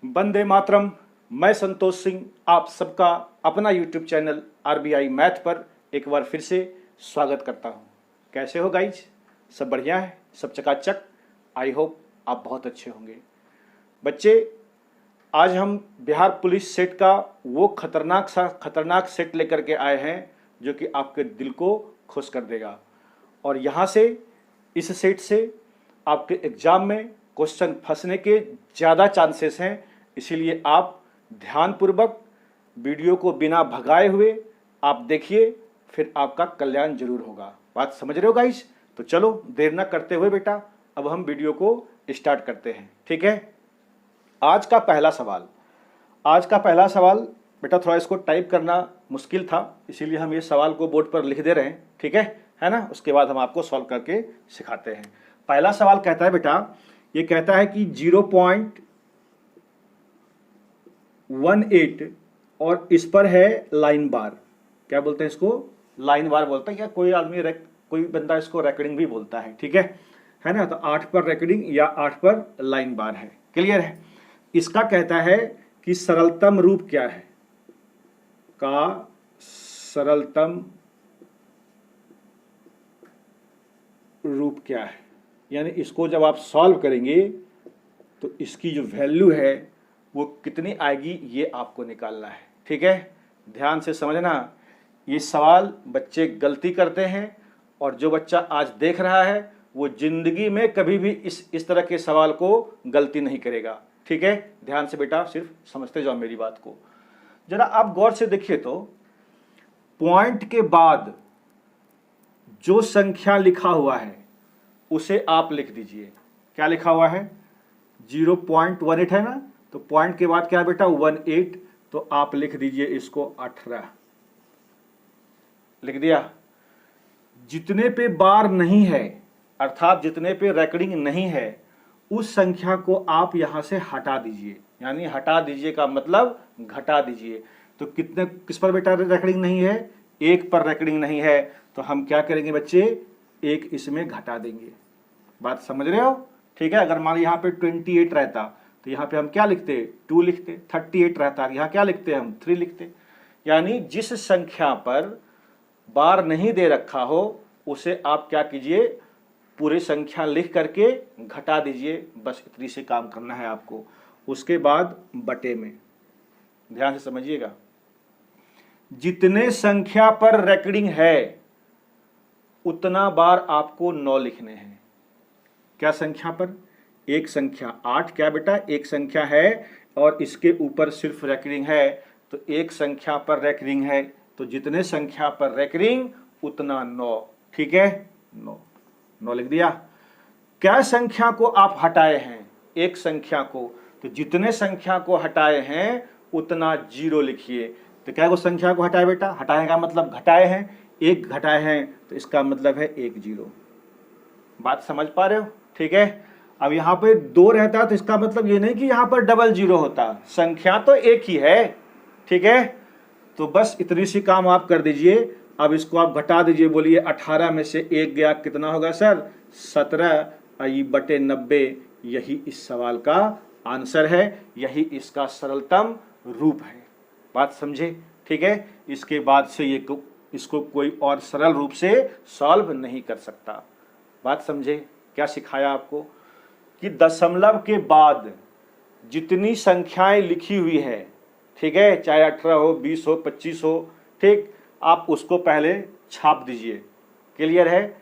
वंदे मातरम। मैं संतोष सिंह आप सबका अपना यूट्यूब चैनल आरबीआई मैथ पर एक बार फिर से स्वागत करता हूं। कैसे हो गाइज? सब बढ़िया है, सब चकाचक। आई होप आप बहुत अच्छे होंगे। बच्चे, आज हम बिहार पुलिस सेट का वो खतरनाक सेट लेकर के आए हैं जो कि आपके दिल को खुश कर देगा। और यहाँ से, इस सेट से आपके एग्जाम में क्वेश्चन फंसने के ज़्यादा चांसेस हैं। इसीलिए आप ध्यानपूर्वक वीडियो को बिना भगाए हुए आप देखिए, फिर आपका कल्याण जरूर होगा। बात समझ रहे हो गाइस? तो चलो देर न करते हुए बेटा, अब हम वीडियो को स्टार्ट करते हैं। ठीक है, आज का पहला सवाल बेटा, थोड़ा इसको टाइप करना मुश्किल था, इसीलिए हम ये सवाल को बोर्ड पर लिख दे रहे हैं। ठीक है ना? उसके बाद हम आपको सॉल्व करके सिखाते हैं। पहला सवाल कहता है बेटा, ये कहता है कि 0.18 और इस पर है लाइन बार। क्या बोलते हैं इसको? लाइन बार बोलते हैं, या कोई बंदा इसको रेकॉर्डिंग भी बोलता है। ठीक है ना? तो 8 पर रेकॉर्डिंग या 8 पर लाइन बार है। क्लियर है? इसका कहता है कि सरलतम रूप क्या है, का सरलतम रूप क्या है। यानी इसको जब आप सॉल्व करेंगे तो इसकी जो वैल्यू है वो कितनी आएगी, ये आपको निकालना है। ठीक है, ध्यान से समझना। ये सवाल बच्चे गलती करते हैं, और जो बच्चा आज देख रहा है वो जिंदगी में कभी भी इस तरह के सवाल को गलती नहीं करेगा। ठीक है, ध्यान से बेटा सिर्फ समझते जाओ मेरी बात को। जरा आप गौर से देखिए तो पॉइंट के बाद जो संख्या लिखा हुआ है उसे आप लिख दीजिए। क्या लिखा हुआ है? 0.18 है ना? तो पॉइंट के बाद क्या है बेटा? 18। तो आप लिख दीजिए इसको 18। लिख दिया। जितने पे बार नहीं है, अर्थात जितने पे रेकॉर्डिंग नहीं है, उस संख्या को आप यहां से हटा दीजिए। यानी हटा दीजिए का मतलब घटा दीजिए। तो किस पर बेटा रेकॉर्डिंग नहीं है? 1 पर रेकॉर्डिंग नहीं है। तो हम क्या करेंगे बच्चे? 1 इसमें घटा देंगे। बात समझ रहे हो? ठीक है, अगर मान लो यहाँ पे 28 रहता तो यहाँ पे हम क्या लिखते? 2 लिखते। 38 रहता, यहाँ क्या लिखते? हम 3 लिखते। यानी जिस संख्या पर बार नहीं दे रखा हो उसे आप क्या कीजिए? पूरी संख्या लिख करके घटा दीजिए। बस इतनी से काम करना है आपको। उसके बाद बटे में, ध्यान से समझिएगा, जितने संख्या पर रेकॉर्डिंग है उतना बार आपको 9 लिखने हैं। क्या संख्या पर? एक संख्या 8 क्या बेटा? एक संख्या है और इसके ऊपर सिर्फ रेकॉर्डिंग है, तो एक संख्या पर रेकॉर्डिंग है, तो जितने संख्या पर रेकॉर्डिंग उतना 9। ठीक है, 9 लिख दिया। क्या संख्या को आप हटाए हैं? एक संख्या को। तो जितने संख्या को हटाए हैं उतना 0 लिखिए। तो क्या वो संख्या को हटाए बेटा? हटाए का मतलब घटाए हैं, 1 घटाए हैं, तो इसका मतलब है 1 0। बात समझ पा रहे हो? ठीक है, अब यहाँ पे 2 रहता तो इसका मतलब ये नहीं कि यहाँ पर डबल 0 होता, संख्या तो एक ही है। ठीक है, तो बस इतनी सी काम आप कर दीजिए। अब इसको आप घटा दीजिए। बोलिए 18 में से 1 गया, कितना होगा सर? 17 बटे 90। यही इस सवाल का आंसर है, यही इसका सरलतम रूप है। बात समझे? ठीक है, इसके बाद से इसको कोई और सरल रूप से सॉल्व नहीं कर सकता। बात समझे? क्या सिखाया आपको कि दशमलव के बाद जितनी संख्याएं लिखी हुई है, ठीक है, चाहे 18 हो, 20 हो, 25 हो, ठीक, आप उसको पहले छाप दीजिए। क्लियर है?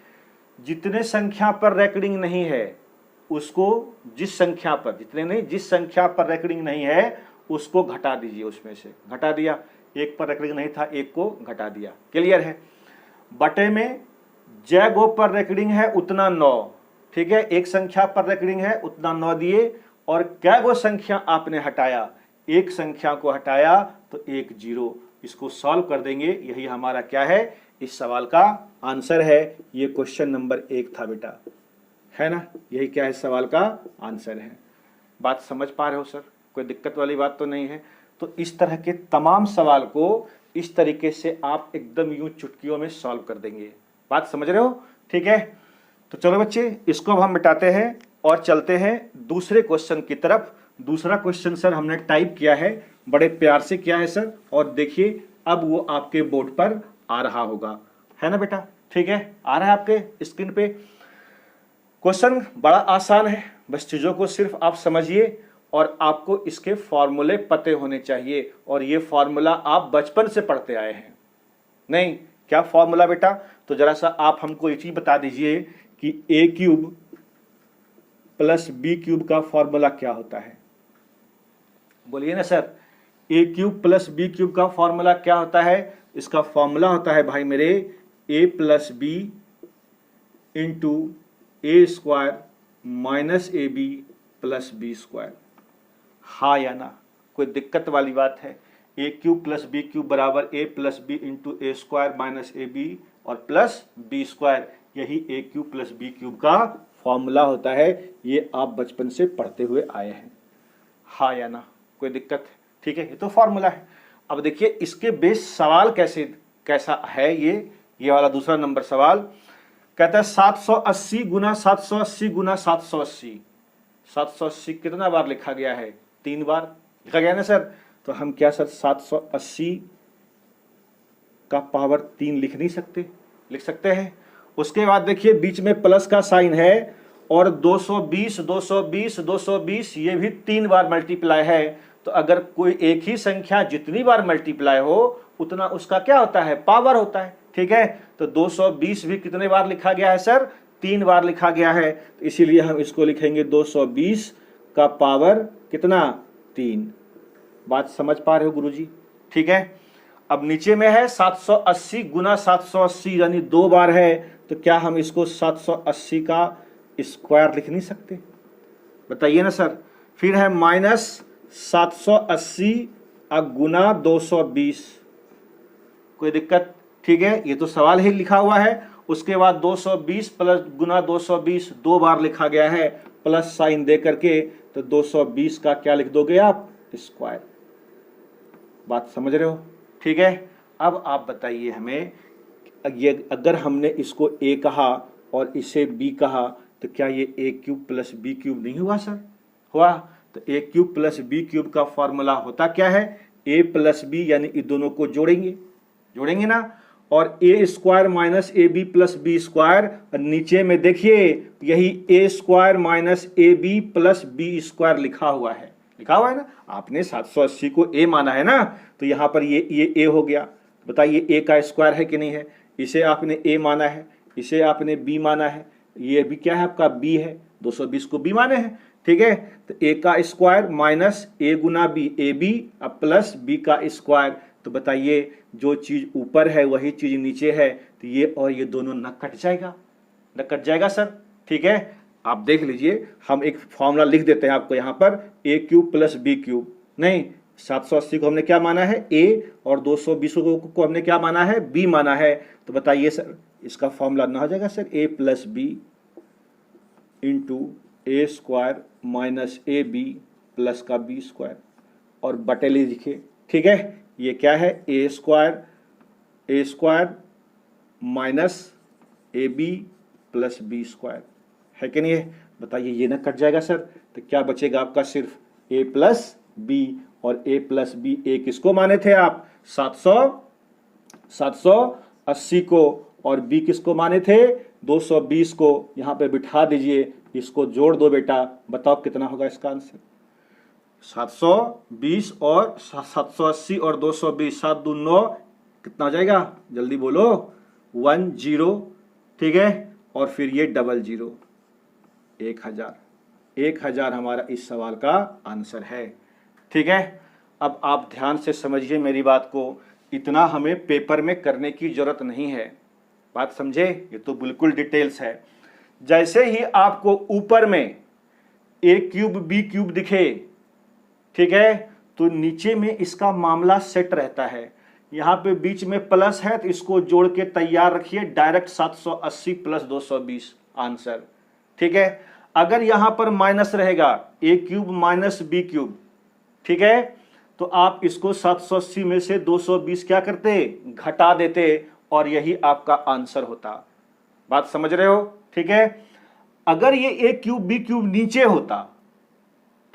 जितने संख्या पर रेकॉर्डिंग नहीं है उसको, जिस संख्या पर रेकॉर्डिंग नहीं है उसको घटा दीजिए। उसमें से घटा दिया। 1 पर रेकॉर्डिंग नहीं था, 1 को घटा दिया। क्लियर है? बटे में जय गो पर रेकॉर्डिंग है उतना 9। ठीक है, एक संख्या पर रेकॉर्डिंग है उतना 9 दिए। और क्या गो संख्या आपने हटाया? एक संख्या को हटाया तो 1 0। इसको सॉल्व कर देंगे। यही हमारा क्या है? इस सवाल का आंसर है। ये क्वेश्चन नंबर 1 था बेटा, है ना? यही क्या है? सवाल का आंसर है। बात समझ पा रहे हो सर? कोई दिक्कत वाली बात तो नहीं है? तो इस तरह के तमाम सवाल को इस तरीके से आप एकदम यूं चुटकियों में सॉल्व कर देंगे। बात समझ रहे हो? ठीक है, तो चलो बच्चे, इसको अब हम मिटाते हैं और चलते हैं दूसरे क्वेश्चन की तरफ। दूसरा क्वेश्चन सर हमने टाइप किया है, बड़े प्यार से किया है सर, और देखिए अब वो आपके बोर्ड पर आ रहा होगा, है ना बेटा? ठीक है, आ रहा है आपके स्क्रीन पे। क्वेश्चन बड़ा आसान है, बस चीज़ों को सिर्फ आप समझिए और आपको इसके फॉर्मूले पते होने चाहिए, और ये फॉर्मूला आप बचपन से पढ़ते आए हैं। नहीं, क्या फॉर्मूला बेटा? तो जरा सा आप हमको ये चीज बता दीजिए कि A cube plus B cube का फॉर्मूला क्या होता है? बोलिए ना sir, A cube plus B cube का फॉर्मूला क्या होता है? इसका फॉर्मूला होता है भाई मेरे A plus B into A square minus A B plus B square. हाँ या ना? कोई दिक्कत वाली बात है? A cube plus B cube बराबर A plus B into A square minus A B और प्लस बी स्क्वायर, यही ए क्यूब प्लस बी क्यूब का फॉर्मूला होता है। ये आप बचपन से पढ़ते हुए आए हैं। हाँ या ना? कोई दिक्कत? ठीक है, ये तो फॉर्मूला है। अब देखिए इसके बेस सवाल कैसा है। ये वाला दूसरा नंबर सवाल कहता है 780 गुना 780 गुना 780। 780 कितना बार लिखा गया है? 3 बार लिखा गया ना सर। तो हम क्या सर 780 का पावर 3 लिख नहीं सकते? लिख सकते हैं। उसके बाद देखिए बीच में प्लस का साइन है और 220 220 220 ये भी 3 बार मल्टीप्लाई है। तो अगर कोई एक ही संख्या जितनी बार मल्टीप्लाई हो उतना उसका क्या होता है? पावर होता है। ठीक है, तो 220 भी कितने बार लिखा गया है सर? 3 बार लिखा गया है। तो इसीलिए हम इसको लिखेंगे 220 का पावर कितना? 3। बात समझ पा रहे हो गुरुजी? ठीक है, अब नीचे में है 780 गुना 780 यानी 2 बार है। तो क्या हम इसको 780 का स्क्वायर लिख नहीं सकते? बताइए ना सर। फिर है माइनस 780 गुना 220। कोई दिक्कत? ठीक है, ये तो सवाल ही लिखा हुआ है। उसके बाद 220 प्लस गुना 220 2 बार लिखा गया है, प्लस साइन दे करके। तो 220 का क्या लिख दोगे आप? स्क्वायर। बात समझ रहे हो? ठीक है, अब आप बताइए हमें, ये अगर हमने इसको ए कहा और इसे बी कहा तो क्या ये ए क्यूब प्लस बी क्यूब नहीं हुआ सर? हुआ। तो ए क्यूब प्लस बी क्यूब का फॉर्मूला होता क्या है? ए प्लस बी, यानी इन दोनों को जोड़ेंगे ना, और A square minus A B plus B square. और नीचे में देखिए यही A square minus A B plus B square लिखा हुआ है ना। आपने 780 को ए माना है ना, तो यहाँ पर ये ए हो गया। बताइए ए का स्क्वायर है कि नहीं है? इसे आपने ए माना है, इसे आपने बी माना है, ये भी क्या है आपका? बी है। 220 को बी माने हैं। ठीक है, तो ए का स्क्वायर माइनस ए गुना बी, ए बी, अब प्लस बी का स्क्वायर। तो बताइए जो चीज ऊपर है वही चीज नीचे है, तो ये और ये दोनों न कट जाएगा सर। ठीक है, आप देख लीजिए, हम एक फॉर्मूला लिख देते हैं आपको यहाँ पर, ए क्यूब प्लस बी क्यूब। नहीं, 780 को हमने क्या माना है? ए, और 220 को हमने क्या माना है? बी माना है। तो बताइए सर इसका फॉर्मूला ना हो जाएगा sir A plus B into A square minus A B plus का बी स्क्वायर, और बटे लिखिए। ठीक है, ये क्या है? A square minus A B plus B square है कि नहीं है? बताइए ये ना कट जाएगा सर। तो क्या बचेगा आपका? सिर्फ ए प्लस बी, और ए प्लस बी ए किसको माने थे आप? 780 को, और बी किसको माने थे? 220 को। यहाँ पे बिठा दीजिए, इसको जोड़ दो बेटा, बताओ कितना होगा इसका आंसर? 720 और 780 और 220, 7 दूनी 9, कितना हो जाएगा? जल्दी बोलो। 10। ठीक है, और फिर ये 00, 1000 हमारा इस सवाल का आंसर है। ठीक है, अब आप ध्यान से समझिए मेरी बात को, इतना हमें पेपर में करने की जरूरत नहीं है। बात समझे? ये तो बिल्कुल डिटेल्स है। जैसे ही आपको ऊपर में ए क्यूब बी क्यूब दिखे, ठीक है, तो नीचे में इसका मामला सेट रहता है। यहाँ पे बीच में प्लस है तो इसको जोड़ के तैयार रखिए, डायरेक्ट 780 प्लस 220 आंसर। ठीक है, अगर यहाँ पर माइनस रहेगा ए क्यूब माइनस बी क्यूब, ठीक है, तो आप इसको 780 में से 220 क्या करते? घटा देते, और यही आपका आंसर होता। बात समझ रहे हो? ठीक है, अगर ये ए क्यूब बी क्यूब नीचे होता,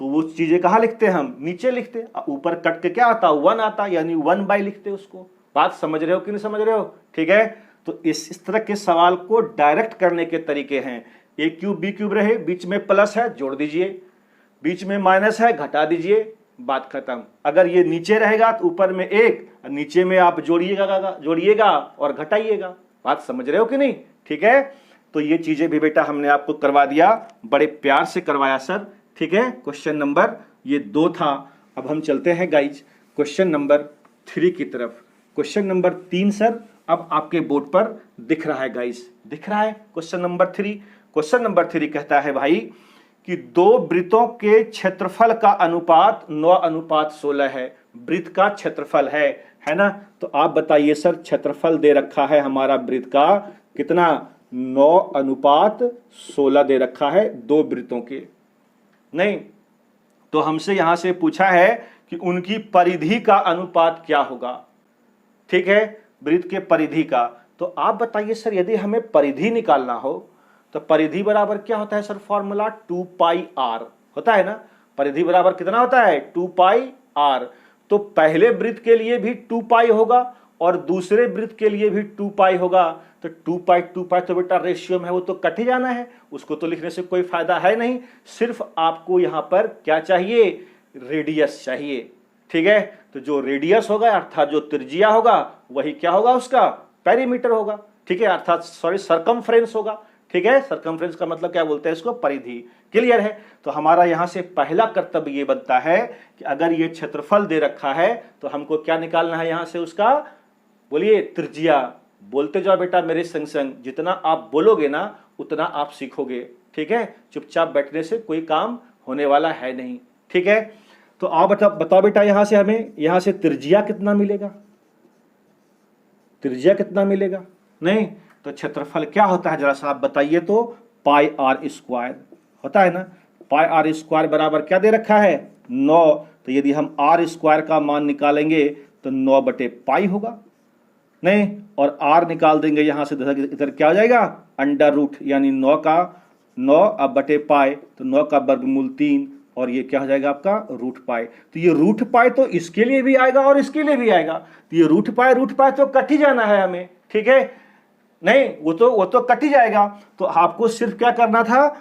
तो वो चीजें कहाँ लिखते हैं हम, नीचे लिखते। ऊपर कट के क्या आता, 1 आता, यानी 1/, लिखते उसको। बात समझ रहे हो कि नहीं समझ रहे हो? ठीक है, तो इस तरह के सवाल को डायरेक्ट करने के तरीके हैं। ए क्यूब बी क्यूब रहे, बीच में प्लस है जोड़ दीजिए, बीच में माइनस है घटा दीजिए, बात खत्म। अगर ये नीचे रहेगा तो ऊपर में 1, नीचे में आप जोड़िएगा और घटाइएगा। बात समझ रहे हो कि नहीं? ठीक है, तो ये चीजें भी बेटा हमने आपको करवा दिया, बड़े प्यार से करवाया सर। ठीक है, क्वेश्चन नंबर ये 2 था। अब हम चलते हैं गाइज क्वेश्चन नंबर 3 की तरफ। क्वेश्चन नंबर 3 सर अब आपके बोर्ड पर दिख रहा है गाइज, दिख रहा है क्वेश्चन नंबर 3। क्वेश्चन नंबर 3 कहता है भाई कि 2 वृत्तों के क्षेत्रफल का अनुपात 9:16 है। वृत्त का क्षेत्रफल है ना? तो आप बताइए सर, क्षेत्रफल दे रखा है हमारा वृत्त का कितना, 9:16 दे रखा है 2 वृत्तों के। नहीं तो हमसे यहां से पूछा है कि उनकी परिधि का अनुपात क्या होगा। ठीक है, वृत्त के परिधि का। तो आप बताइए सर, यदि हमें परिधि निकालना हो तो परिधि बराबर क्या होता है सर? फॉर्मूला 2πr होता है ना। परिधि बराबर कितना होता है? 2πr। तो पहले वृत्त के लिए भी 2π होगा और दूसरे वृत्त के लिए भी 2π होगा। तो 2π तो बेटा रेशियो में है, वो तो कट ही जाना है, उसको तो लिखने से कोई फायदा है नहीं। सिर्फ आपको यहां पर क्या चाहिए? रेडियस चाहिए। ठीक है, तो जो रेडियस होगा अर्थात जो त्रिज्या होगा वही क्या होगा? उसका पेरीमीटर होगा। ठीक है, अर्थात सॉरी सरकमफ्रेंस होगा। ठीक है, सरकमफ्रेंस का मतलब क्या बोलते हैं इसको? परिधि। क्लियर है? तो हमारा यहां से पहला कर्तव्य ये बनता है कि अगर ये क्षेत्रफल दे रखा है तो हमको क्या निकालना है यहां से? उसका बोलिए त्रिज्या। बोलते जाओ बेटा मेरे संग संग, जितना आप बोलोगे ना उतना आप सीखोगे। ठीक है, चुपचाप बैठने से कोई काम होने वाला है नहीं। ठीक है, तो आप बताओ बेटा यहां से हमें यहां से त्रिज्या कितना मिलेगा? त्रिज्या कितना मिलेगा? नहीं तो क्षेत्रफल क्या होता है जरा सा आप बताइए तो? πr² होता है ना। πr² बराबर क्या दे रखा है? 9। तो यदि हम r² का मान निकालेंगे तो 9/π होगा। नहीं, और r निकाल देंगे यहां से, इधर क्या हो जाएगा? √, यानी 9 का 9/π, तो 9 का वर्गमूल 3, और ये क्या हो जाएगा आपका? √π। तो ये √π तो इसके लिए भी आएगा और इसके लिए भी आएगा। तो ये √π तो कट ही जाना है हमें। ठीक है, नहीं वो तो कट ही जाएगा। तो आपको सिर्फ क्या करना था?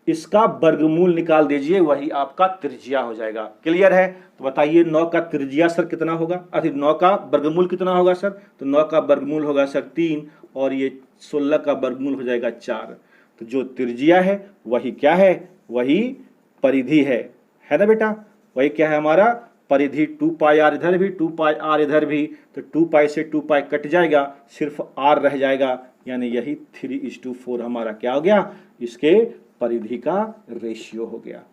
इसका वर्गमूल निकाल दीजिए, वही आपका त्रिज्या हो जाएगा। क्लियर है? तो बताइए 9 का त्रिज्या सर कितना होगा? अरे 9 का वर्गमूल कितना होगा सर? तो 9 का वर्गमूल होगा सर 3, और ये 16 का वर्गमूल हो जाएगा 4। तो जो त्रिज्या है वही क्या है? वही परिधि है ना बेटा? वही क्या है हमारा? परिधि। 2πr इधर भी, 2πr इधर भी, तो 2π से 2π कट जाएगा, सिर्फ r रह जाएगा, यानी यही 3:4 हमारा क्या हो गया? इसके परिधि का रेशियो हो गया।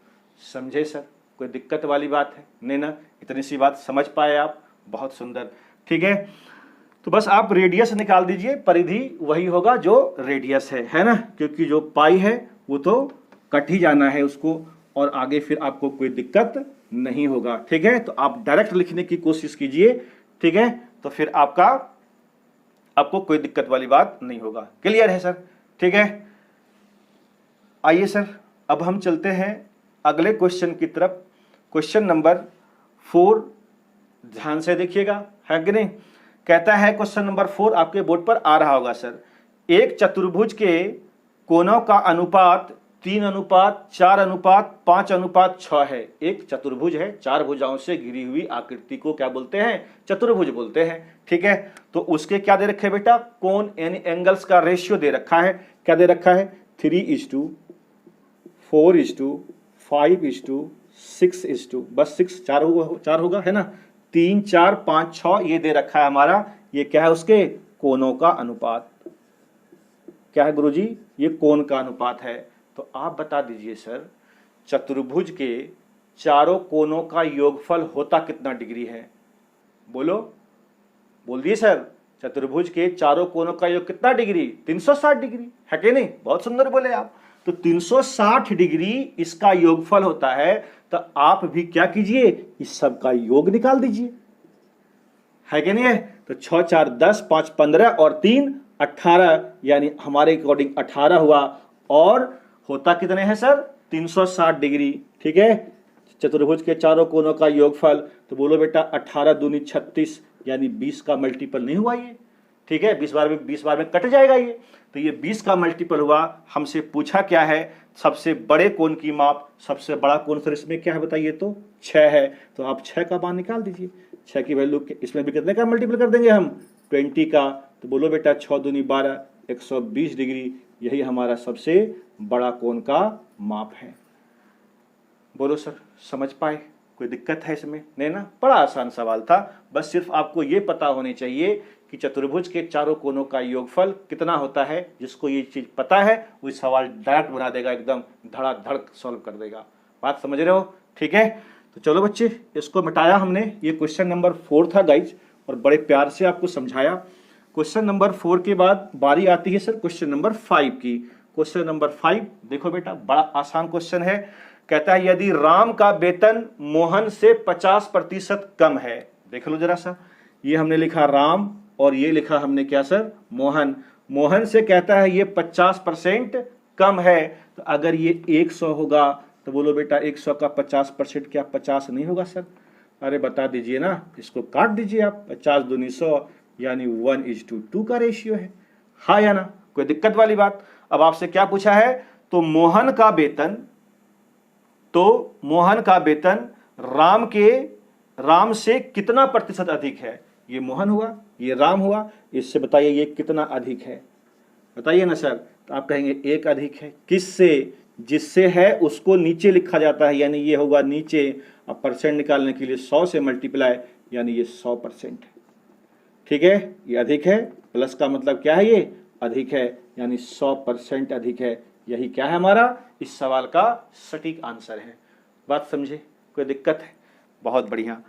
समझे सर? कोई दिक्कत वाली बात है नहीं ना? इतनी सी बात समझ पाए आप? बहुत सुंदर। ठीक है, तो बस आप रेडियस निकाल दीजिए, परिधि वही होगा जो रेडियस है ना? क्योंकि जो पाई है वो तो कट ही जाना है उसको, और आगे फिर आपको कोई दिक्कत नहीं होगा। ठीक है, तो आप डायरेक्ट लिखने की कोशिश कीजिए। ठीक है, तो फिर आपको कोई दिक्कत वाली बात नहीं होगा। क्लियर है सर? ठीक है, आइए सर अब हम चलते हैं अगले क्वेश्चन की तरफ। क्वेश्चन नंबर 4 ध्यान से देखिएगा, है कि नहीं? कहता है क्वेश्चन नंबर 4 आपके बोर्ड पर आ रहा होगा सर। एक चतुर्भुज के कोणों का अनुपात 3:4:5:6 है। एक चतुर्भुज है, 4 भुजाओं से घिरी हुई आकृति को क्या बोलते हैं? चतुर्भुज बोलते हैं। ठीक है, तो उसके क्या दे रखे बेटा? कोण यानी एंगल्स का रेशियो दे रखा है। क्या दे रखा है? 3:4:5:6, बस 4 होगा, है ना? 3, 4, 5, 6 ये दे रखा है हमारा। ये क्या है? उसके कोणों का अनुपात। क्या है गुरुजी? ये कोण का अनुपात है। तो आप बता दीजिए सर, चतुर्भुज के चारों कोणों का योगफल होता कितना डिग्री है? बोलो, बोल दिए सर। चतुर्भुज के चारों कोणों का योग कितना डिग्री? 360 डिग्री, है कि नहीं? बहुत सुंदर बोले आप। तो 360 डिग्री इसका योगफल होता है। तो आप भी क्या कीजिए? इस सब का योग निकाल दीजिए, है कि नहीं है? तो 6, 4, 10, 5, 15 और 3, 18, यानी हमारे अकॉर्डिंग 18 हुआ। और होता कितने हैं सर? 360 डिग्री, ठीक है। चतुर्भुज के चारों कोनों का योगफल, तो बोलो बेटा 18 दूनी 36, यानी 20 का मल्टीपल नहीं हुआ ये, ठीक है। 20 बार में कट जाएगा ये, तो ये 20 का मल्टीपल हुआ। हमसे पूछा क्या है, सबसे बड़े कोण की माप, सबसे बड़ा कोण सर इसमें क्या है बताइए, तो 6 है, तो आप 6 का मान निकाल दीजिए। 6 की वैल्यू इसमें भी कितने का मल्टीपल कर देंगे हम, 20 का, तो बोलो बेटा 6 दूनी 12, 120 डिग्री, यही हमारा सबसे बड़ा कोण का माप है। बोलो सर समझ पाए, कोई दिक्कत है इसमें, नहीं ना, बड़ा आसान सवाल था। बस सिर्फ आपको ये पता होनी चाहिए कि चतुर्भुज के चारों कोनों का योगफल कितना होता है। जिसको ये चीज पता है वो सवाल डायरेक्ट बना देगा, एकदम धड़ाधड़ सॉल्व कर देगा। बात समझ रहे हो, ठीक है। तो चलो बच्चे, इसको मिटाया हमने। ये क्वेश्चन नंबर 4 था गाइज, और बड़े प्यार से आपको समझाया। क्वेश्चन नंबर 4 के बाद बारी आती है सर क्वेश्चन नंबर 5 की। क्वेश्चन नंबर 5 देखो बेटा, बड़ा आसान क्वेश्चन है। कहता है यदि राम का वेतन मोहन से 50% कम है। देख लो जरा सा, ये हमने लिखा राम और ये लिखा हमने क्या सर, मोहन। मोहन से कहता है ये 50% कम है, तो अगर ये 100 होगा तो बोलो बेटा 100 का 50% क्या 50 नहीं होगा सर? अरे बता दीजिए ना, इसको काट दीजिए आप। 50 दूनी 100, यानी 1:2 का रेशियो है, हाँ या ना? कोई दिक्कत वाली बात? अब आपसे क्या पूछा है, तो मोहन का वेतन राम से कितना प्रतिशत अधिक है? ये मोहन हुआ, ये राम हुआ, इससे बताइए ये कितना अधिक है, बताइए ना सर। तो आप कहेंगे 1 अधिक है। किससे? जिससे है उसको नीचे लिखा जाता है, यानी ये होगा नीचे। अब परसेंट निकालने के लिए 100 से मल्टीप्लाई, यानी ये 100% है, ठीक है। ये अधिक है, प्लस का मतलब क्या है, ये अधिक है, यानी 100% अधिक है। यही क्या है हमारा इस सवाल का सटीक आंसर है। बात समझे, कोई दिक्कत है? बहुत बढ़िया।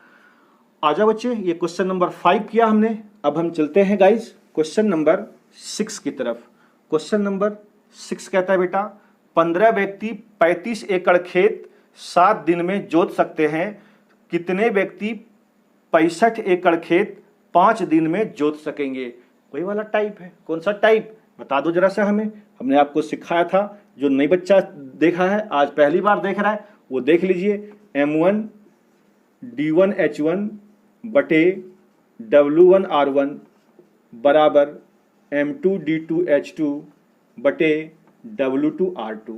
आजा बच्चे, ये क्वेश्चन नंबर 5 किया हमने। अब हम चलते हैं गाइज क्वेश्चन नंबर 6 की तरफ। क्वेश्चन नंबर 6 कहता है बेटा 15 व्यक्ति 35 एकड़ खेत 7 दिन में जोत सकते हैं, कितने व्यक्ति 65 एकड़ खेत 5 दिन में जोत सकेंगे? वही वाला टाइप है। कौन सा टाइप बता दो जरा सा हमें। हमने आपको सिखाया था, जो नई बच्चा देखा है आज पहली बार देख रहा है वो देख लीजिए। M1 D1 H1 बटे W1 R1 बराबर M2 D2 H2 बटे W2 R2,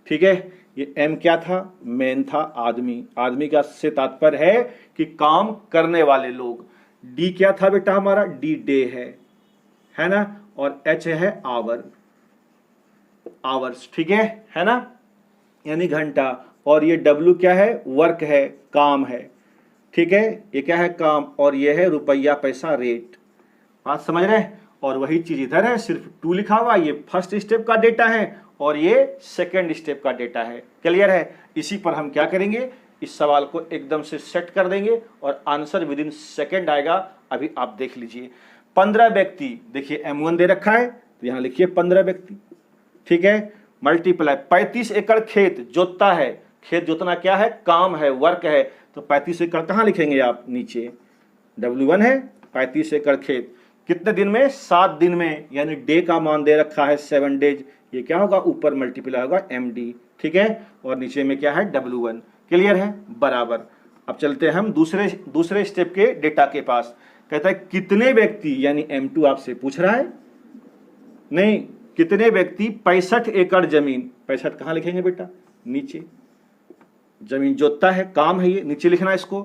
ठीक है। ये M क्या था, मैन था, आदमी। आदमी का से तात्पर्य है कि काम करने वाले लोग। D क्या था बेटा हमारा, D डे है ना, और H है आवर्स, ठीक है ना, यानी घंटा। और ये W क्या है, वर्क है, काम है, ठीक है। ये क्या है, काम, और ये है रुपया पैसा, रेट। बात समझ रहे हैं? और वही चीज इधर है, सिर्फ 2 लिखा हुआ। ये फर्स्ट स्टेप का डेटा है और ये सेकंड स्टेप का डेटा है। क्लियर है? इसी पर हम क्या करेंगे, इस सवाल को एकदम से सेट कर देंगे और आंसर विद इन सेकेंड आएगा। अभी आप देख लीजिए। 15 व्यक्ति, देखिए M1 दे रखा है तो यहां लिखिए 15 व्यक्ति, ठीक है। मल्टीप्लाई 35 एकड़ खेत जोतता है। खेत जोतना क्या है, काम है, वर्क है। तो 35 एकड़ कहां लिखेंगे आप, नीचे। W1 है 35 एकड़ खेत, कितने दिन में, 7 दिन में, यानी डे का मान दे रखा है 7 डेज। ये क्या होगा, ऊपर मल्टीप्लाई होगा MD, ठीक है, और नीचे में क्या है, W1। क्लियर है, बराबर। अब चलते हैं हम दूसरे स्टेप के डेटा के पास। कहता है कितने व्यक्ति, यानी M2 आपसे पूछ रहा है, नहीं, कितने व्यक्ति 65 एकड़ जमीन, 65 कहां लिखेंगे बेटा, नीचे। जमीन जोतता है, काम है, ये नीचे लिखना है इसको।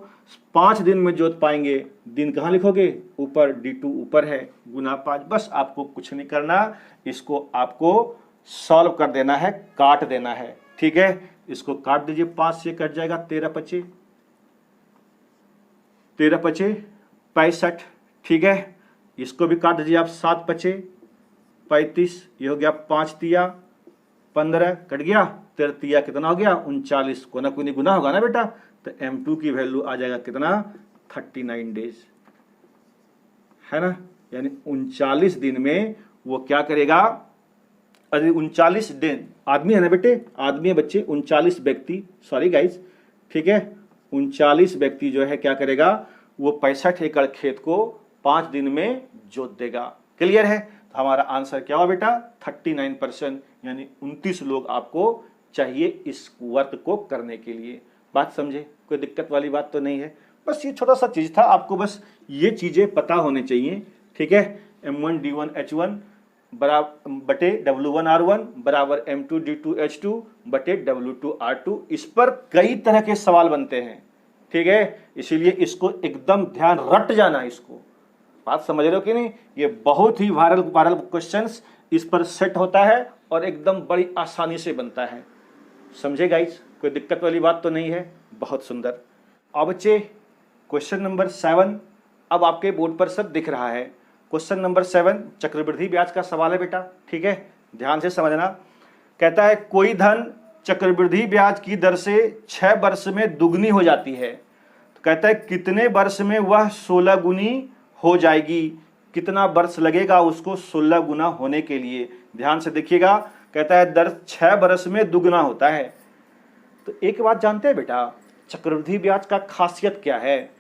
5 दिन में जोत पाएंगे, दिन कहां लिखोगे, ऊपर, D2 ऊपर है, गुना 5। बस आपको कुछ नहीं करना, इसको आपको सॉल्व कर देना है, काट देना है, ठीक है। इसको काट दीजिए, 5 से कट जाएगा 13 पचे 65, ठीक है। इसको भी काट दीजिए आप, 7 पचे 35, ये हो गया 5 तिया 15, कट गया। 13 तिया कितना हो गया, 39, कोना कोई नहीं गुना होगा ना बेटा। तो M2 की वैल्यू आ जाएगा कितना, 39 डेज, है ना, यानी 39 दिन में वो क्या करेगा। अरे 39 दिन, आदमी है ना बेटे, आदमी है बच्चे, 39 व्यक्ति, सॉरी गाइस, ठीक है। 39 व्यक्ति जो है क्या करेगा, वो 65 एकड़ खेत को 5 दिन में जोत देगा। क्लियर है? तो हमारा आंसर क्या हुआ बेटा, 39%, यानी 29 लोग आपको चाहिए इस वर्क को करने के लिए। बात समझे? कोई दिक्कत वाली बात तो नहीं है। बस ये छोटा सा चीज था, आपको बस ये चीजें पता होने चाहिए। ठीक है, M1D1H1 बराबर बटे W1R1 बराबर M2D2H2 बटे W2R2। इस पर कई तरह के सवाल बनते हैं। ठीक है, इसीलिए इसको एकदम ध्यान रट जाना। इसको बात समझ रहे हो कि नहीं? ये बहुत ही वायरल क्वेश्चंस इस पर सेट होता है और एकदम बड़ी आसानी से बनता है। समझे गाइस? कोई दिक्कत वाली बात तो नहीं है। बहुत सुंदर। अब बच्चे क्वेश्चन नंबर 7 अब आपके बोर्ड पर सब दिख रहा है। क्वेश्चन नंबर 7 चक्रवृद्धि ब्याज का सवाल है बेटा। ठीक है, ध्यान से समझना। कहता है कोई धन चक्रवृद्धि ब्याज की दर से 6 वर्ष में दुगनी हो जाती है, तो कहता है कितने वर्ष में वह 16 गुनी हो जाएगी? कितना वर्ष लगेगा उसको 16 गुना होने के लिए? ध्यान से देखिएगा। कहता है दर 6 वर्ष में दुगना होता है। तो एक बात जानते हैं बेटा, चक्रवृद्धि ब्याज का खासियत क्या है?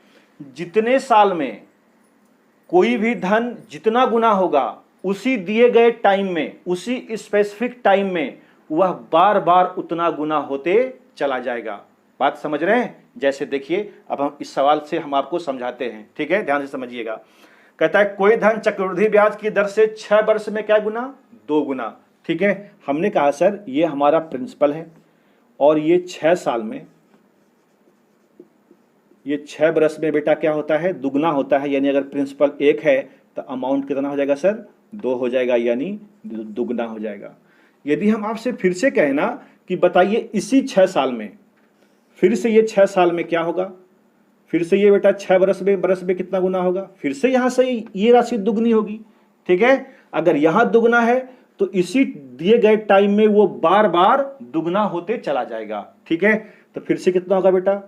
जितने साल में कोई भी धन जितना गुना होगा, उसी दिए गए टाइम में, उसी स्पेसिफिक टाइम में वह बार बार उतना गुना होते चला जाएगा। बात समझ रहे हैं? जैसे देखिए, अब हम इस सवाल से हम आपको समझाते हैं। ठीक है, ध्यान से समझिएगा। कहता है कोई धन चक्रवृद्धि ब्याज की दर से 6 वर्ष में क्या गुना? 2 गुना। ठीक है, हमने कहा सर ये हमारा प्रिंसिपल है और ये 6 साल में, ये 6 वर्ष में बेटा क्या होता है? दुगना होता है। यानी अगर प्रिंसिपल 1 है तो अमाउंट कितना हो जाएगा सर? 2 हो जाएगा, यानी दुगना हो जाएगा। यदि हम आपसे फिर से कहें ना कि बताइए इसी 6 साल में, फिर से ये 6 साल में क्या होगा? फिर से ये बेटा 6 वर्ष में कितना गुना होगा? फिर से यहां से ये राशि दुगनी होगी। ठीक है, अगर यहां दुगना है तो इसी दिए गए टाइम में वो बार बार दुगना होते चला जाएगा। ठीक है, तो फिर से कितना होगा बेटा?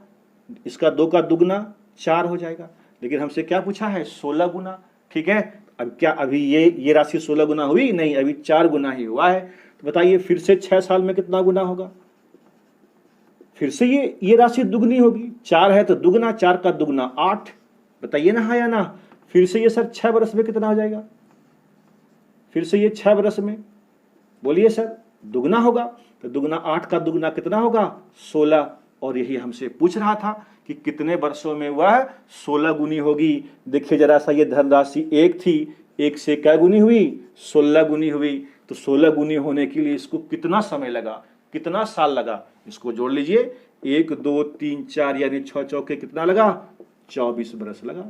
इसका 2 का दुगना 4 हो जाएगा। लेकिन हमसे क्या पूछा है? 16 गुना। ठीक है, अब क्या अभी ये राशि 16 गुना हुई? नहीं, अभी 4 गुना ही हुआ है। तो बताइए फिर से 6 साल में कितना गुना होगा? फिर से ये राशि दुगनी होगी। 4 है तो दुगना, 4 का दुगना 8। बताइए ना, हाँ या ना? फिर से ये सर 6 वर्ष में कितना हो जाएगा? फिर से ये 6 वर्ष में बोलिए सर दुगना होगा। तो दुगना 8 का दुगना कितना होगा? 16। और यही हमसे पूछ रहा था कि कितने वर्षों में वह 16 गुनी होगी। देखिए जरा सा, ये धनराशि 1 थी, 1 से क्या गुनी हुई? 16 गुनी हुई। तो 16 गुनी होने के लिए इसको कितना समय लगा? कितना साल लगा? इसको जोड़ लीजिए। 1 2 3 4 यानी 6 चौके कितना लगा? 24 वर्ष लगा।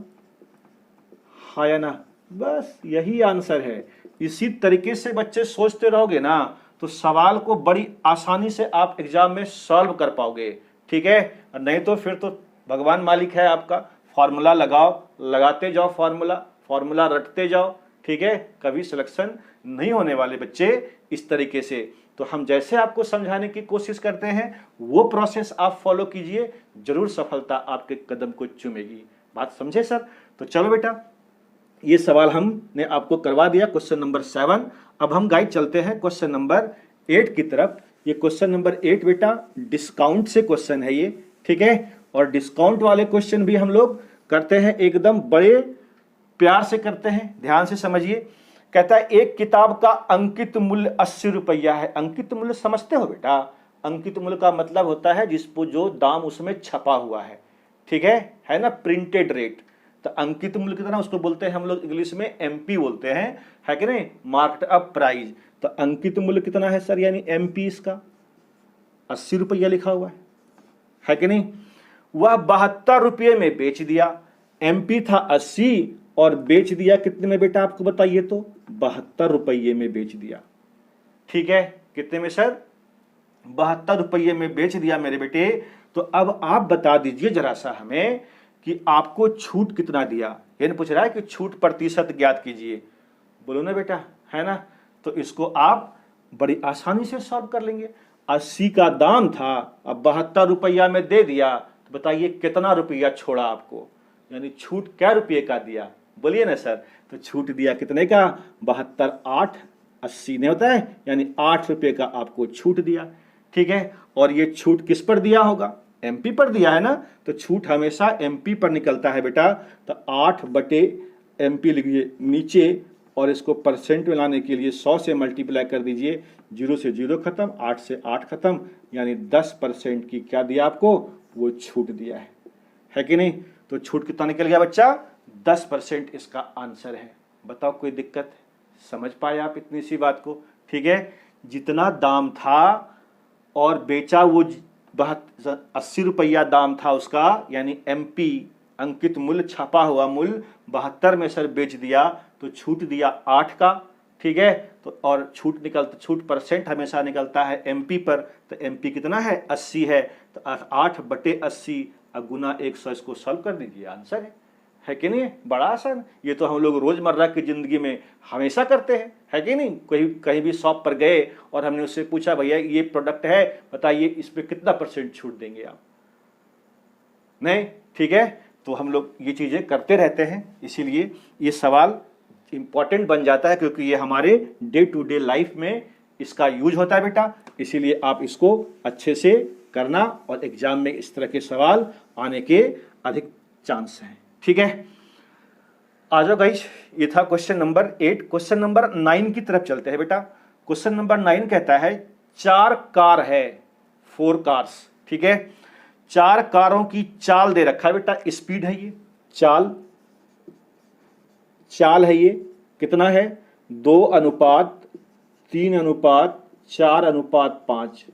हाँ या ना? बस यही आंसर है। इसी तरीके से बच्चे सोचते रहोगे ना तो सवाल को बड़ी आसानी से आप एग्जाम में सॉल्व कर पाओगे। ठीक है, नहीं तो फिर तो भगवान मालिक है आपका। फॉर्मूला लगाओ, लगाते जाओ, फॉर्मूला रटते जाओ। ठीक है, कभी सिलेक्शन नहीं होने वाले बच्चे इस तरीके से। तो हम जैसे आपको समझाने की कोशिश करते हैं वो प्रोसेस आप फॉलो कीजिए, जरूर सफलता आपके कदम को चूमेगी। बात समझे सर? तो चलो बेटा, ये सवाल हमने आपको करवा दिया, क्वेश्चन नंबर 7। अब हम गाइड चलते हैं क्वेश्चन नंबर 8 की तरफ। ये क्वेश्चन नंबर 8 बेटा डिस्काउंट से क्वेश्चन है ये। ठीक है, और डिस्काउंट वाले क्वेश्चन भी हम लोग करते हैं एकदम बड़े प्यार से करते हैं। ध्यान से समझिए। कहता है एक किताब का अंकित मूल्य 80 रुपया है। अंकित मूल्य समझते हो बेटा? अंकित मूल्य का मतलब होता है जिसको जो दाम उसमें छपा हुआ है। ठीक है ना? Printed rate. तो अंकित मूल्य कितना उसको बोलते हैं हम लोग इंग्लिश में MP बोलते हैं, है कि नहीं? Marked up price. तो अंकित मूल्य कितना है सर? यानी MP इसका 80 रुपया लिखा हुआ है कि नहीं? वह 72 रुपये में बेच दिया। MP था 80 और बेच दिया कितने में बेटा? आपको बताइए तो 72 रुपये में बेच दिया। ठीक है, कितने में सर? 72 रुपये में बेच दिया मेरे बेटे। तो अब आप बता दीजिए जरा सा हमें कि आपको छूट कितना दिया। ये नहीं पूछ रहा है कि छूट प्रतिशत ज्ञात कीजिए, बोलो ना बेटा, है ना? तो इसको आप बड़ी आसानी से सॉल्व कर लेंगे। 80 का दाम था, अब 72 रुपया में दे दिया, तो बताइए कितना रुपया छोड़ा आपको? यानी छूट क्या रुपये का दिया? बोलिए ना सर। तो छूट दिया कितने का? 72 8 80 नहीं होता है, यानी 8 रुपये का आपको छूट दिया। ठीक है, और ये छूट किस पर दिया होगा? MP पर दिया है ना? तो छूट हमेशा MP पर निकलता है बेटा। तो 8 बटे MP लिखिए, नीचे और इसको परसेंट में लाने के लिए 100 से मल्टीप्लाई कर दीजिए, 0 से 0 खत्म, 8 से 8 खत्म, यानी 10% की क्या दिया आपको, वो छूट दिया है कि नहीं। तो छूट कितना निकल गया बच्चा, 10% इसका आंसर है। बताओ कोई दिक्कत है, समझ पाए आप इतनी सी बात को, ठीक है। जितना दाम था और बेचा वो 80 रुपया दाम था उसका, यानी MP अंकित मूल्य, छपा हुआ मूल्य 72 में सर बेच दिया, तो छूट दिया 8 का, ठीक है। तो और छूट परसेंट हमेशा निकलता है MP पर, तो MP कितना है, 80 है, तो 8/80 गुना 100, इसको सॉल्व कर दीजिए, आंसर है कि नहीं। बड़ा आसान, ये तो हम लोग रोजमर्रा की जिंदगी में हमेशा करते हैं, है कि नहीं। कहीं भी शॉप पर गए और हमने उससे पूछा भैया ये प्रोडक्ट है, बताइए इस पे कितना % छूट देंगे आप, नहीं, ठीक है। तो हम लोग ये चीजें करते रहते हैं, इसीलिए ये सवाल इंपॉर्टेंट बन जाता है, क्योंकि ये हमारे डे टू डे लाइफ में इसका यूज होता है बेटा, इसीलिए आप इसको अच्छे से करना, और एग्जाम में इस तरह के सवाल आने के अधिक चांस हैं, ठीक है। आ जाओ गाइस, ये था क्वेश्चन नंबर 8। क्वेश्चन नंबर 9 की तरफ चलते हैं बेटा। क्वेश्चन नंबर 9 कहता है 4 कार है, 4 कार्स, ठीक है। 4 कारों की चाल दे रखा है बेटा, स्पीड है ये, चाल है ये, कितना है, 2:3:4:5,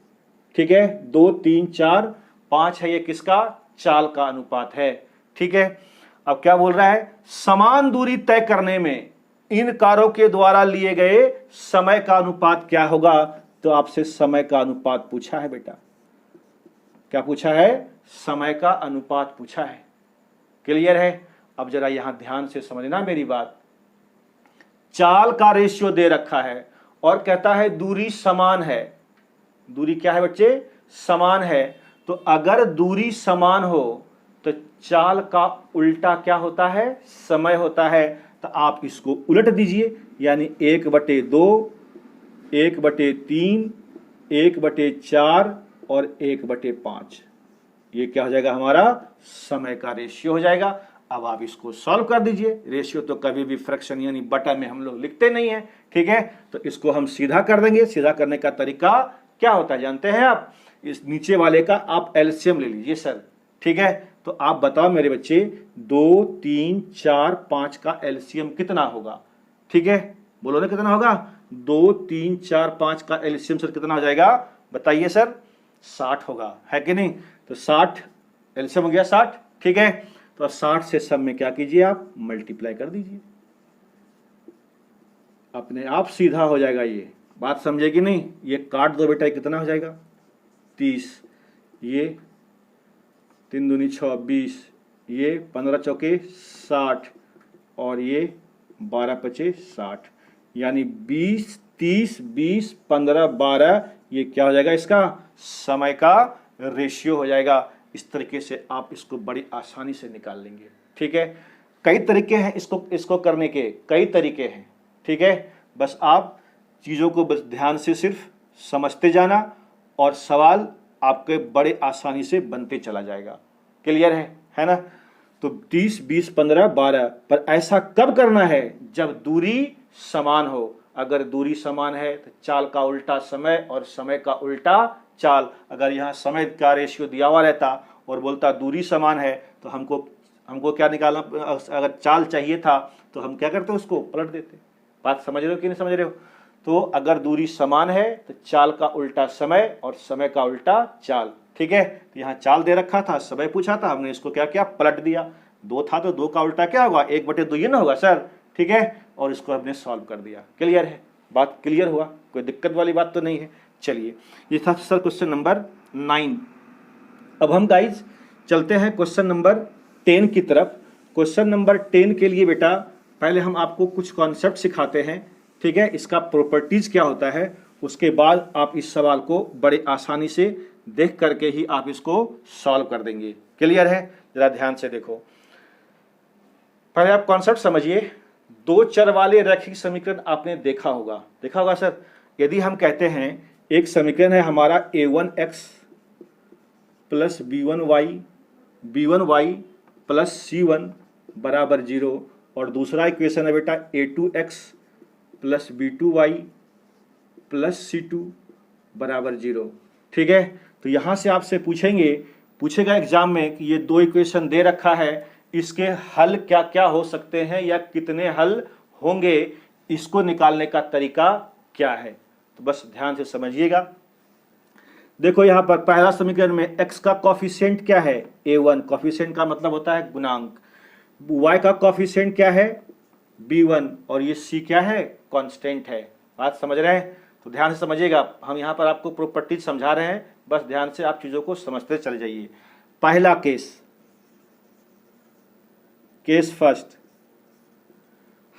ठीक है। 2, 3, 4, 5 है ये, किसका, चाल का अनुपात है, ठीक है। अब क्या बोल रहा है, समान दूरी तय करने में इन कारों के द्वारा लिए गए समय का अनुपात क्या होगा। तो आपसे समय का अनुपात पूछा है बेटा, क्या पूछा है, समय का अनुपात पूछा है, क्लियर है। अब जरा यहां ध्यान से समझना मेरी बात। चाल का रेशियो दे रखा है और कहता है दूरी समान है, दूरी क्या है बच्चे, समान है। तो अगर दूरी समान हो तो चाल का उल्टा क्या होता है, समय होता है। तो आप इसको उलट दीजिए, यानी 1/2, 1/3, 1/4 और 1/5, ये क्या हो जाएगा, हमारा समय का रेशियो हो जाएगा। अब आप इसको सॉल्व कर दीजिए। रेशियो तो कभी भी फ्रैक्शन यानी बटा में हम लोग लिखते नहीं है, ठीक है। तो इसको हम सीधा कर देंगे। सीधा करने का तरीका क्या होता है जानते हैं आप, इस नीचे वाले का आप एलसीएम ले लीजिए सर, ठीक है। तो आप बताओ मेरे बच्चे, 2, 3, 4, 5 का एलसीएम कितना होगा, ठीक है, बोलो ना कितना होगा। 2, 3, 4, 5 का एलसीएम सर कितना हो जाएगा, बताइए सर, 60 होगा, है कि नहीं। तो 60 एलसीएम हो गया 60, ठीक है। तो 60 से सब में क्या कीजिए, आप मल्टीप्लाई कर दीजिए, अपने आप सीधा हो जाएगा। ये बात समझे कि नहीं, ये काट दो बेटा, कितना हो जाएगा 30, ये 3 दूनी 6 20, ये 15 चौके 60 और ये 12 पचे 60, यानी 20 30 20 15 12, ये क्या हो जाएगा, इसका समय का रेशियो हो जाएगा। इस तरीके से आप इसको बड़ी आसानी से निकाल लेंगे, ठीक है। कई तरीके हैं इसको करने के, कई तरीके हैं, ठीक है। बस आप चीज़ों को बस ध्यान से सिर्फ समझते जाना और सवाल आपके बड़े आसानी से बनते चला जाएगा, क्लियर है ना। तो 30 20 15 12, पर ऐसा कब करना है, जब दूरी समान हो। अगर दूरी समान है तो चाल का उल्टा समय और समय का उल्टा चाल। अगर यहाँ समय का रेशियो दिया हुआ रहता और बोलता दूरी समान है, तो हमको क्या निकालना, अगर चाल चाहिए था तो हम क्या करते, उसको पलट देते। बात समझ रहे हो कि नहीं समझ रहे हो। तो अगर दूरी समान है तो चाल का उल्टा समय और समय का उल्टा चाल, ठीक है। तो यहाँ चाल दे रखा था, समय पूछा था, हमने इसको क्या किया, पलट दिया। 2 था तो 2 का उल्टा क्या होगा, 1/2 ये ना होगा सर, ठीक है। और इसको हमने सॉल्व कर दिया, क्लियर है, बात क्लियर हुआ, कोई दिक्कत वाली बात तो नहीं है। चलिए, ये था सर क्वेश्चन नंबर 9। अब हम गाइज चलते हैं क्वेश्चन नंबर 10 की तरफ। क्वेश्चन नंबर 10 के लिए बेटा पहले हम आपको कुछ कॉन्सेप्ट सिखाते हैं, ठीक है, इसका प्रॉपर्टीज क्या होता है। उसके बाद आप इस सवाल को बड़े आसानी से देख करके ही आप इसको सॉल्व कर देंगे, क्लियर है। जरा ध्यान से देखो, पहले आप कॉन्सेप्ट समझिए। 2 चर वाले रैखिक समीकरण आपने देखा होगा सर। यदि हम कहते हैं एक समीकरण है हमारा a1x plus b1y plus c1 बराबर 0, और दूसरा इक्वेशन है बेटा a2x plus B2y plus C2 बराबर 0। ठीक है, तो यहाँ से आपसे पूछेगा एग्जाम में कि ये दो इक्वेशन दे रखा है, इसके हल क्या क्या हो सकते हैं या कितने हल होंगे, इसको निकालने का तरीका क्या है। तो बस ध्यान से समझिएगा। देखो यहाँ पर पहला समीकरण में x का कॉफिशिएंट क्या है, a1। कॉफिशिएंट का मतलब होता है गुणांक। y का कॉफिशिएंट क्या है, b1, और ये c क्या है, कांस्टेंट है। बात समझ रहे हैं? तो ध्यान से समझिएगा, हम यहाँ पर आपको प्रॉपर्टीज समझा रहे हैं, बस ध्यान से आप चीजों को समझते चले जाइए। पहला केस फर्स्ट,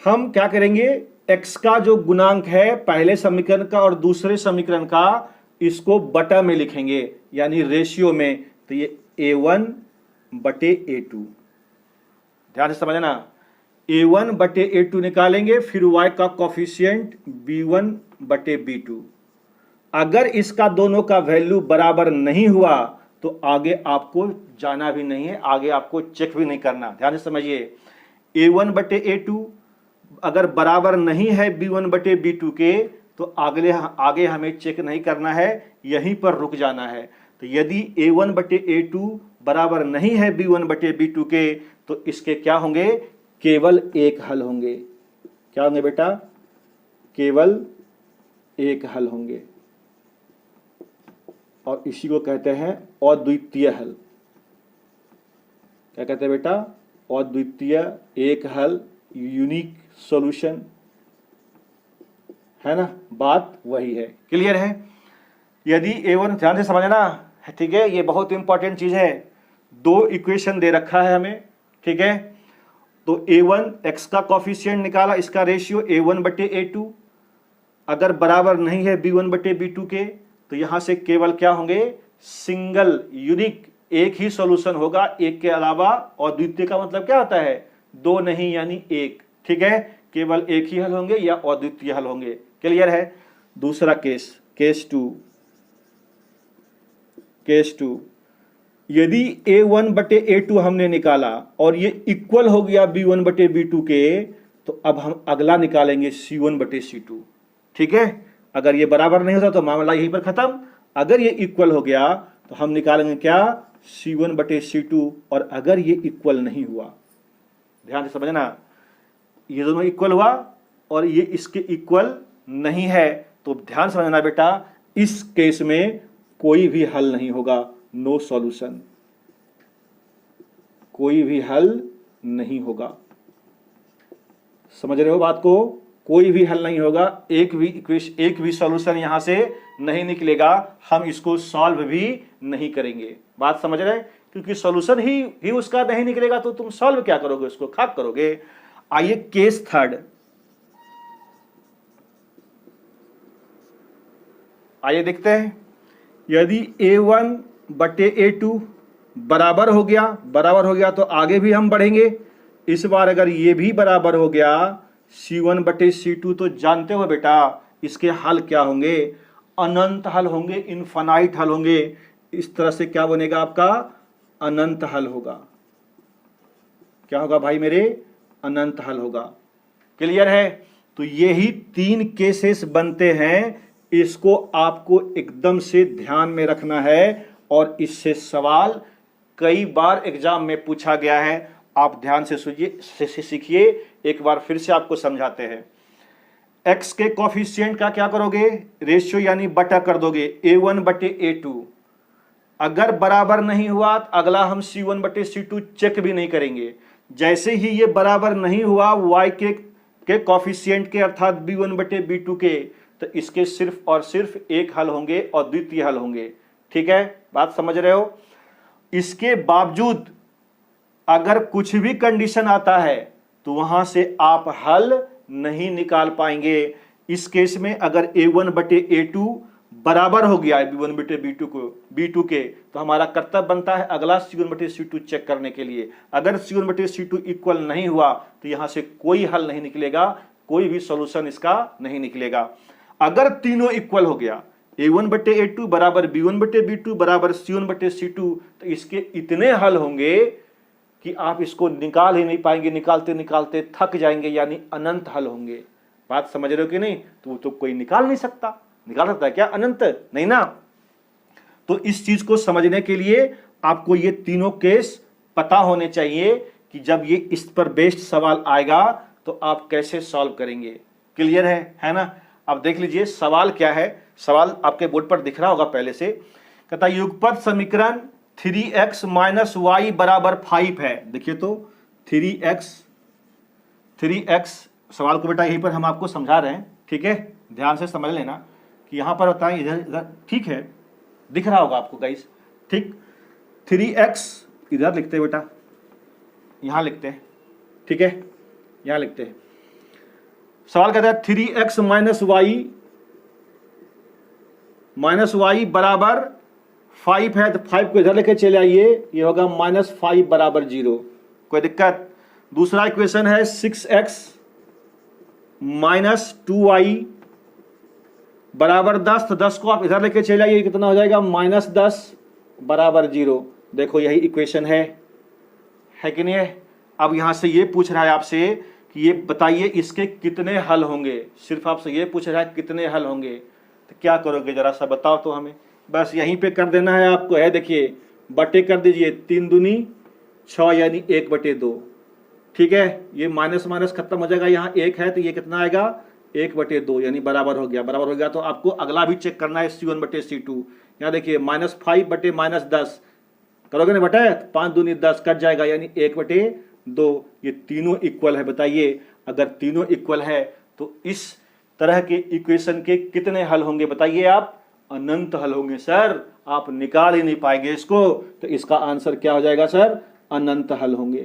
हम क्या करेंगे, x का जो गुणांक है पहले समीकरण का और दूसरे समीकरण का, इसको बटा में लिखेंगे, यानी रेशियो में। तो ये a1 बटे a2, ध्यान से समझना, a1 बटे a2 निकालेंगे, फिर y का कॉफिशिएंट b1 बटे b2। अगर इसका दोनों का वैल्यू बराबर नहीं हुआ तो आगे आपको जाना भी नहीं है, आगे आपको चेक भी नहीं करना। ध्यान से समझिए, a1 बटे a2 अगर बराबर नहीं है b1 बटे b2 के, तो आगे हमें चेक नहीं करना है, यहीं पर रुक जाना है। तो यदि a1 बटे a2 बराबर नहीं है b1 बटे b2 के, तो इसके क्या होंगे, केवल एक हल होंगे। क्या होंगे बेटा, केवल एक हल होंगे, और इसी को कहते हैं अद्वितीय हल। क्या कहते हैं बेटा, अद्वितीय एक हल, यूनिक सॉल्यूशन, है ना, बात वही है। क्लियर है? यदि a1, ध्यान से समझना, ठीक है, ये बहुत इंपॉर्टेंट चीज है। दो इक्वेशन दे रखा है हमें, ठीक है, तो a1 x का कॉफिशिएंट निकाला, इसका रेशियो a1 बटे a2 अगर बराबर नहीं है b1 बटे b2 के, तो यहां से केवल क्या होंगे, सिंगल यूनिक एक ही सॉल्यूशन होगा, एक के अलावा। और द्वितीय का मतलब क्या होता है, दो नहीं यानी एक। ठीक है, केवल एक ही हल होंगे या अद्वितीय हल होंगे। क्लियर है? दूसरा केस टू, यदि a1 बटे a2 हमने निकाला और ये इक्वल हो गया b1 बटे b2 के, तो अब हम अगला निकालेंगे c1 बटे c2। ठीक है, अगर ये बराबर नहीं होता तो मामला यहीं पर खत्म। अगर ये इक्वल हो गया तो हम निकालेंगे क्या, c1 बटे c2। और अगर ये इक्वल नहीं हुआ, ध्यान से समझना, ये दोनों इक्वल हुआ और ये इसके इक्वल नहीं है, तो ध्यान समझना बेटा, इस केस में कोई भी हल नहीं होगा, नो सॉल्यूशन, कोई भी हल नहीं होगा। समझ रहे हो बात को? कोई भी हल नहीं होगा, एक भी सॉल्यूशन यहां से नहीं निकलेगा, हम इसको सॉल्व भी नहीं करेंगे। बात समझ रहे? क्योंकि सॉल्यूशन ही उसका नहीं निकलेगा तो तुम सॉल्व क्या करोगे, उसको खाक करोगे। आइए केस थर्ड, आइए देखते हैं। यदि a1 बटे a2 बराबर हो गया तो आगे भी हम बढ़ेंगे। इस बार अगर ये भी बराबर हो गया c1 बटे c2, तो जानते हो बेटा इसके हल क्या होंगे, अनंत हल होंगे, इनफाइनाइट हल होंगे। इस तरह से क्या बनेगा आपका, अनंत हल होगा। क्या होगा भाई मेरे, अनंत हल होगा। क्लियर है? तो यही तीन केसेस बनते हैं, इसको आपको एकदम से ध्यान में रखना है, और इससे सवाल कई बार एग्जाम में पूछा गया है। आप ध्यान से सीखिए, एक बार फिर से आपको समझाते हैं। x के कॉफिशिएंट का क्या करोगे, रेशियो यानी बटा कर दोगे, a1 बटे a2। अगर बराबर नहीं हुआ तो अगला हम c1 बटे c2 चेक भी नहीं करेंगे। जैसे ही ये बराबर नहीं हुआ y के कॉफिशिएंट के, अर्थात b1 बटे b2 के, तो इसके सिर्फ और सिर्फ एक हल होंगे और द्वितीय हल होंगे। ठीक है, बात समझ रहे हो? इसके बावजूद अगर कुछ भी कंडीशन आता है तो वहां से आप हल नहीं निकाल पाएंगे। इस केस में अगर a1 बटे a2 बराबर हो गया है b1 बटे b2 के, तो हमारा कर्तव्य बनता है अगला c1 बटे c2 चेक करने के लिए। अगर c1 बटे c2 इक्वल नहीं हुआ तो यहां से कोई हल नहीं निकलेगा, कोई भी सॉल्यूशन इसका नहीं निकलेगा। अगर तीनों इक्वल हो गया, a1 बटे a2 बराबर b1 बटे b2 बराबर c1 बटे c2, तो इसके इतने हल होंगे कि आप इसको निकाल ही नहीं पाएंगे, निकालते निकालते थक जाएंगे, यानी अनंत हल होंगे। बात समझ रहे हो कि नहीं? तो कोई निकाल नहीं सकता। निकाल सकता है क्या अनंत? नहीं ना। तो इस चीज को समझने के लिए आपको ये तीनों केस पता होने चाहिए कि जब ये इस पर बेस्ड सवाल आएगा तो आप कैसे सॉल्व करेंगे। क्लियर है ना? अब देख लीजिए सवाल क्या है। सवाल आपके बोर्ड पर दिख रहा होगा पहले से। कहता है युगपत समीकरण 3x माइनस वाई बराबर 5 है। देखिए तो 3x सवाल को बेटा यहीं पर हम आपको समझा रहे हैं, ठीक है? ध्यान से समझ लेना कि यहां पर होता है इधर इधर, ठीक है? दिख रहा होगा आपको गाइस, ठीक? 3x इधर लिखते हैं बेटा, यहां लिखते हैं, ठीक है? यहां लिखते हैं। सवाल कहता है 3x माइनस वाई बराबर 5 है, तो 5 को इधर लेके चले आइए, ये होगा -5 बराबर 0। कोई दिक्कत? दूसरा इक्वेशन है 6x माइनस 2y बराबर 10, तो 10 को आप इधर लेके चले आइए, कितना हो जाएगा? -10 बराबर 0। देखो यही इक्वेशन है कि नहीं है? अब यहां से ये पूछ रहा है आपसे कि ये बताइए इसके कितने हल होंगे। सिर्फ आपसे ये पूछ रहा है कितने हल होंगे, तो क्या करोगे जरा सा बताओ तो हमें। बस यहीं पे कर देना है आपको, है देखिए, बटे कर दीजिए, 3 दूनी 6 यानी 1/2, ठीक है? ये माइनस माइनस खत्म हो जाएगा, यहाँ 1 है तो ये कितना आएगा? 1/2 यानी बराबर हो गया। बराबर हो गया तो आपको अगला भी चेक करना है, C1/C2। यहाँ देखिए -5 बटे -10 करोगे ना बेटा, 5 दूनी 10 कट जाएगा यानी 1/2। ये तीनों इक्वल है। बताइए अगर तीनों इक्वल है तो इस तरह के इक्वेशन के कितने हल होंगे? बताइए आप। अनंत हल होंगे सर, आप निकाल ही नहीं पाएंगे इसको। तो इसका आंसर क्या हो जाएगा सर? अनंत हल होंगे।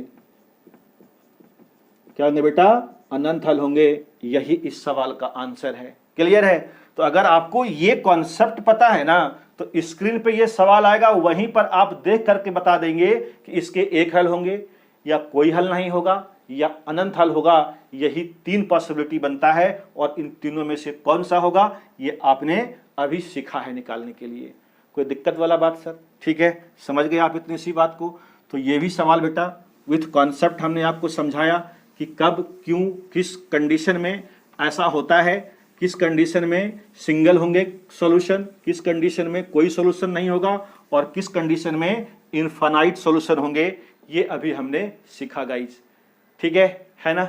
क्या होंगे बेटा? अनंत हल होंगे। यही इस सवाल का आंसर है। क्लियर है? तो अगर आपको ये कॉन्सेप्ट पता है ना, तो स्क्रीन पे ये सवाल आएगा, वहीं पर आप देख करके बता देंगे कि इसके एक हल होंगे या कोई हल नहीं होगा या अनंत हल होगा। यही 3 पॉसिबिलिटी बनता है और इन तीनों में से कौन सा होगा ये आपने अभी सीखा है निकालने के लिए। कोई दिक्कत वाला बात सर? ठीक है, समझ गए आप इतनी सी बात को। तो ये भी सवाल बेटा विथ कॉन्सेप्ट हमने आपको समझाया कि कब क्यों किस कंडीशन में ऐसा होता है, किस कंडीशन में सिंगल होंगे सॉल्यूशन, किस कंडीशन में कोई सॉल्यूशन नहीं होगा और किस कंडीशन में इनफाइनाइट सॉल्यूशन होंगे। ये अभी हमने सीखा गाइस, ठीक है ना?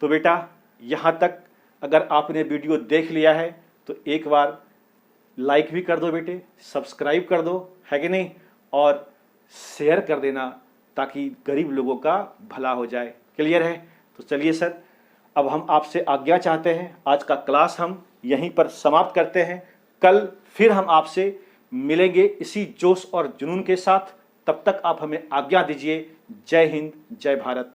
तो बेटा यहाँ तक अगर आपने वीडियो देख लिया है तो एक बार लाइक भी कर दो बेटे, सब्सक्राइब कर दो, है कि नहीं? और शेयर कर देना ताकि गरीब लोगों का भला हो जाए। क्लियर है? तो चलिए सर, अब हम आपसे आज्ञा चाहते हैं। आज का क्लास हम यहीं पर समाप्त करते हैं। कल फिर हम आपसे मिलेंगे इसी जोश और जुनून के साथ। तब तक आप हमें आज्ञा दीजिए। जय हिंद, जय भारत।